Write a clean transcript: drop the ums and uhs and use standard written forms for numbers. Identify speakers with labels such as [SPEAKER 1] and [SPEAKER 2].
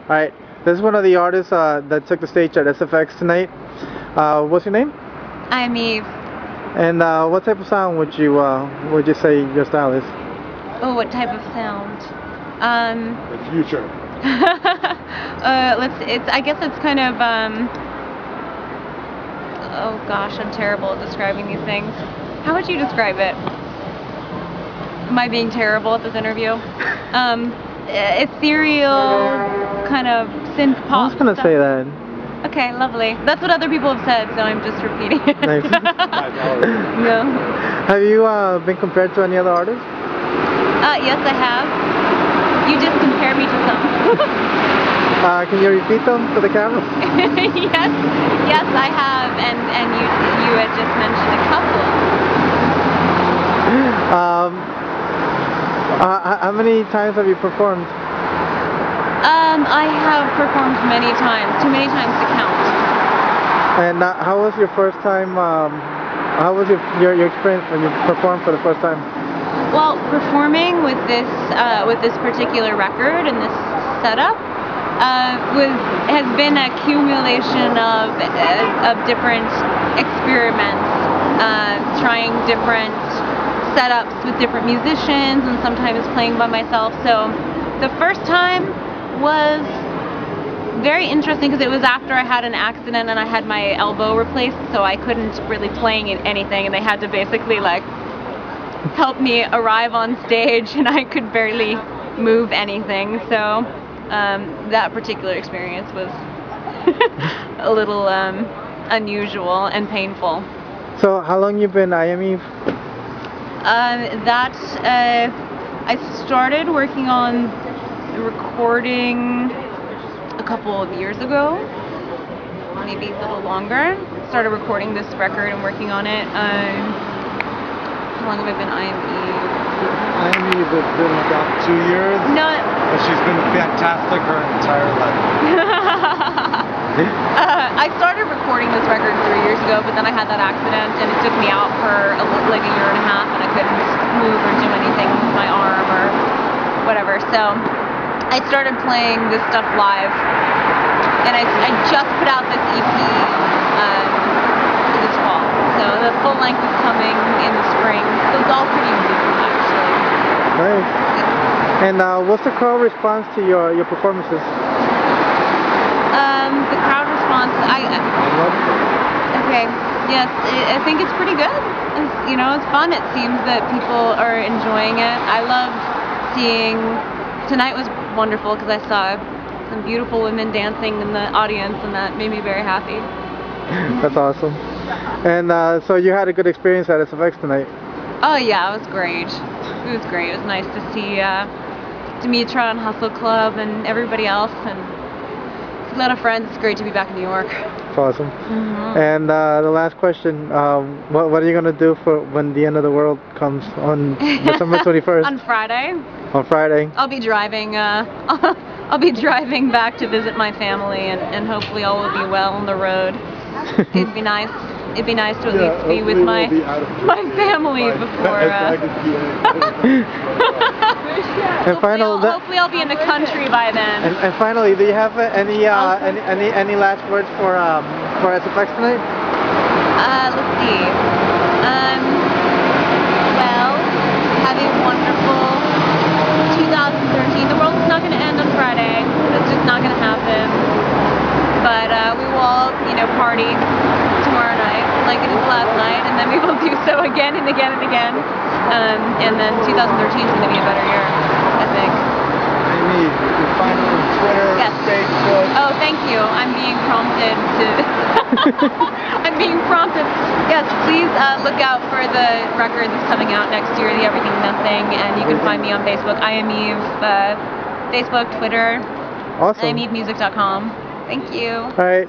[SPEAKER 1] Alright, this is one of the artists that took the stage at SFX tonight. What's your name?
[SPEAKER 2] IAMEVE.
[SPEAKER 1] And what type of sound would you say your style is?
[SPEAKER 2] Oh, what type of sound?
[SPEAKER 3] The future.
[SPEAKER 2] I guess it's kind of oh gosh, I'm terrible at describing these things. How would you describe it? Am I being terrible at this interview? Ethereal, kind of synth pop.
[SPEAKER 1] I was gonna say that.
[SPEAKER 2] Okay, lovely. That's what other people have said, so I'm just repeating it.
[SPEAKER 1] Nice.
[SPEAKER 2] No.
[SPEAKER 1] Have you been compared to any other artists?
[SPEAKER 2] Yes, I have. You just compared me to some.
[SPEAKER 1] Can you repeat them for the camera?
[SPEAKER 2] yes, I have, and you had just mentioned a couple.
[SPEAKER 1] How many times have you performed?
[SPEAKER 2] I have performed many times, too many times to count.
[SPEAKER 1] And how was your first time? How was your experience when you performed for the first time?
[SPEAKER 2] Well, performing with this particular record and this setup has been an accumulation of different experiments, trying different setups with different musicians, and sometimes playing by myself. So the first time was very interesting because it was after I had an accident and I had my elbow replaced, so I couldn't really play anything, and they had to basically like help me arrive on stage, and I could barely move anything. So that particular experience was a little unusual and painful.
[SPEAKER 1] So how long you been IAMEVE?
[SPEAKER 2] I started working on recording a couple of years ago, maybe a little longer. Started recording this record and working on it. How long have I been IAMEVE?
[SPEAKER 3] IAMEVE has been about 2 years.
[SPEAKER 2] No.
[SPEAKER 3] But she's been fantastic her entire life.
[SPEAKER 2] I started recording this record 3 years ago, but then I had that accident and it took me out for like a year and a half, and I couldn't move or do anything with my arm or whatever. So I started playing this stuff live, and I just put out this EP this fall. So the full length is coming in the spring. So it's all pretty new, actually.
[SPEAKER 1] Nice. And what's the crowd response to your performances?
[SPEAKER 2] The crowd response, okay, yes, I think it's pretty good. It's fun. It seems that people are enjoying it. I love seeing, tonight was wonderful because I saw some beautiful women dancing in the audience, and that made me very happy.
[SPEAKER 1] That's awesome. And so you had a good experience at SFX tonight?
[SPEAKER 2] Oh yeah, it was great. It was great. It was nice to see Demetra and Hustle Club and everybody else, and a lot of friends. It's great to be back in New York.
[SPEAKER 1] It's awesome.
[SPEAKER 2] Mm-hmm.
[SPEAKER 1] And the last question, what are you going to do for when the end of the world comes on December 21st?
[SPEAKER 2] On Friday.
[SPEAKER 1] On Friday.
[SPEAKER 2] I'll be driving I'll be driving back to visit my family, and hopefully all will be well on the road. It'd be nice to at least be with my family before
[SPEAKER 1] And
[SPEAKER 2] hopefully I'll be in the country by then.
[SPEAKER 1] And finally, do you have any last words for SFX tonight?
[SPEAKER 2] Let's see. Well, have a wonderful 2013. The world's not going to end on Friday. It's just not going to happen. But we will all, party tomorrow night like it is last night, and then we will do so again and again and again. And then 2013 is going to be a better year, I think.
[SPEAKER 3] IAMEVE, you can find her on Twitter,
[SPEAKER 2] yes.
[SPEAKER 3] Facebook.
[SPEAKER 2] Oh, thank you. I'm being prompted to... I'm being prompted. Yes, please look out for the record that's coming out next year, the Everything Nothing, and you can find me on Facebook, IAMEVE, Facebook, Twitter,
[SPEAKER 1] Awesome.
[SPEAKER 2] IAMEVemusic.com. Thank you.
[SPEAKER 1] All right.